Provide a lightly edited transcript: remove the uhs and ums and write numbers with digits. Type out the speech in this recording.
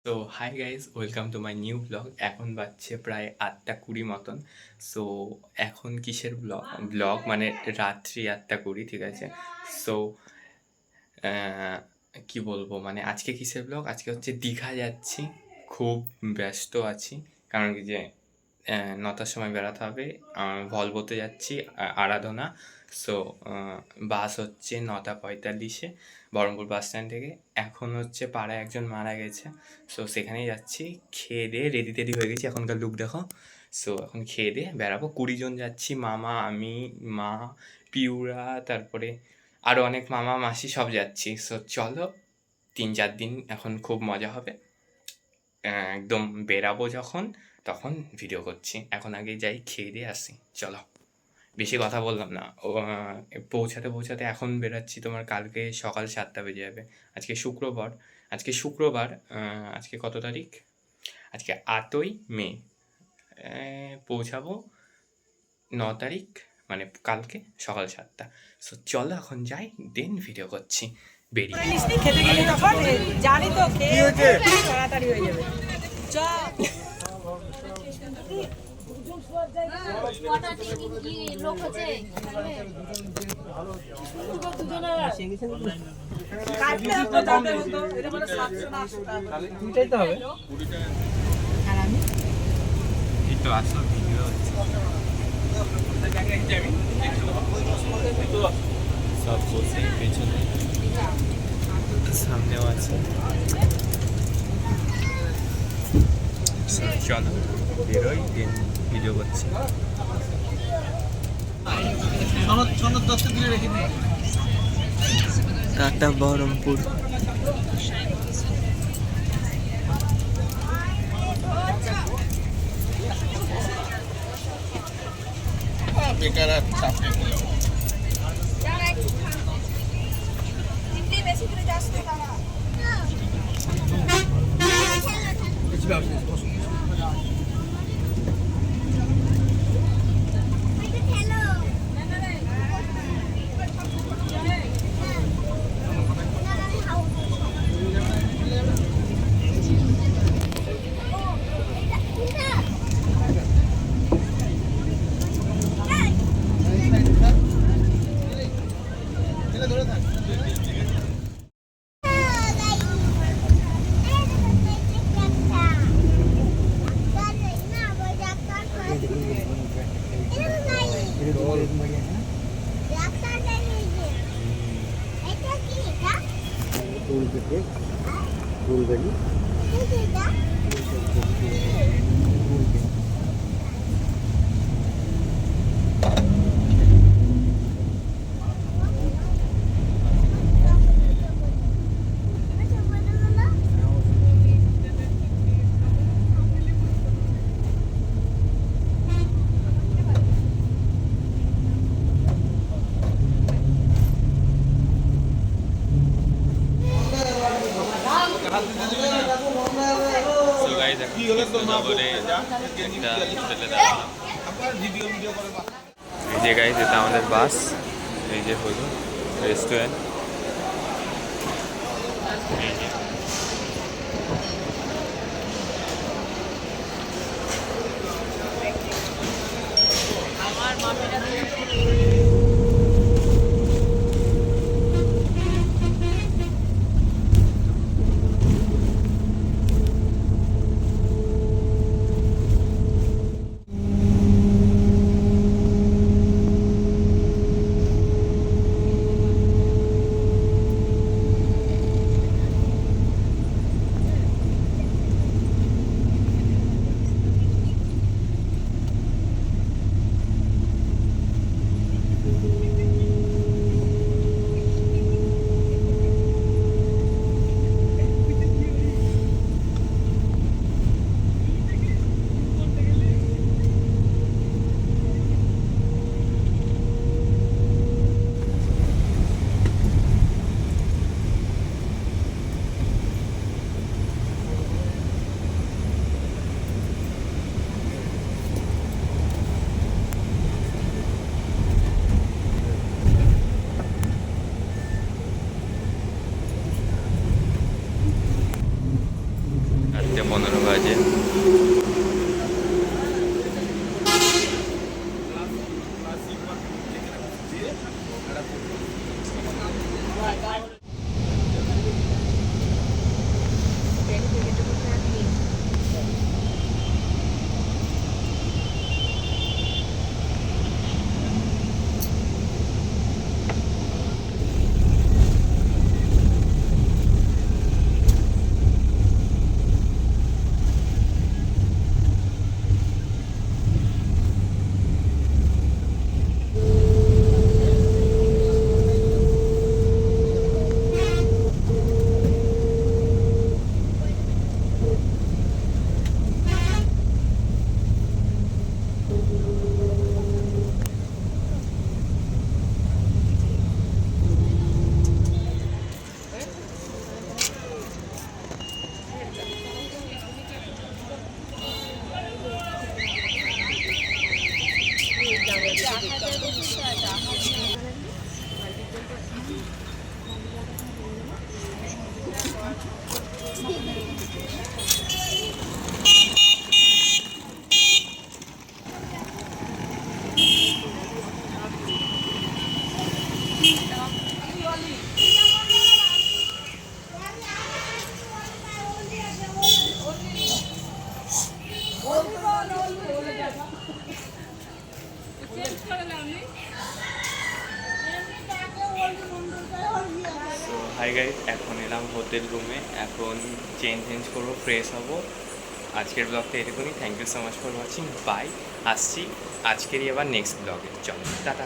তো hi guys, welcome to my new blog. এখন বাজছে প্রায় 8:20 মতন। সো এখন কিসের ব্লগ ব্লগ মানে রাত্রি 8:20, ঠিক আছে। সো কি বলবো, মানে আজকে কিসের ব্লগ, আজকে হচ্ছে দীঘা যাচ্ছি। খুব ব্যস্ত আছি, কারণ কি যে 9টার সময় বেরোতে হবে। ভলভোতে যাচ্ছি, আরাধনা। সো বাস হচ্ছে 9:45-এ বহরমপুর বাস স্ট্যান্ড থেকে। এখন হচ্ছে পাড়ায় একজন মারা গেছে, সো সেখানেই যাচ্ছি। খেয়ে দিয়ে রেডি টেডি হয়ে গেছি, এখনকার লুক দেখো। সো এখন খেয়ে দিয়ে বেরাবো, 20 জন যাচ্ছি, মামা, আমি, মা, পিউরা, তারপরে আরও অনেক মামা মাসি সব যাচ্ছি। সো চলো, 3-4 দিন এখন খুব মজা হবে। একদম বেরাবো যখন, তখন ভিডিও করছি। এখন আগে যাই, খেয়ে দিয়ে আসি, চলো। বেশি কথা বললাম না। পৌঁছাতে পৌঁছাতে এখন বেরাচ্ছি, তোমার কালকে সকাল 7টা বেজে যাবে। আজকে শুক্রবার। আজকে কত তারিখ? আজকে 8ই মে। পৌঁছাবো 9 তারিখ, মানে কালকে সকাল 7টা। সো চলো এখন যাই, দেন ভিডিও করছি, বেরিয়ে। খেতে গেলে তখন জানি তো খেয়ে তাড়াতাড়ি হয়ে যাবে। দুইটাই তো হবে। আর আমি এই তো আসো, ভিডিও হচ্ছে। সব বসে পেছনে, সামনেও আছে। চলো বেরোই, দেন ভিডিও করছি। টাটা বহরমপুর। বেকার আর চাপ নেই। সো গাইস, কৃষ্ণনগরে একটা হোটেলে দাঁড়ালাম। এই যে গাইস, এটা আমাদের বাস। এই যে হলো রেস্টুরেন্ট। এই যে 4:15 বাজে। তো হাই গাইস, এখন এলাম হোটেল রুমে। এখন চেঞ্জ করবো, ফ্রেশ হব। আজকের ব্লগটা এটুকুনি। Thank you so much for watching. Bye. আসছি আজকেরই আবার নেক্সট ব্লগে। চলো টাটা।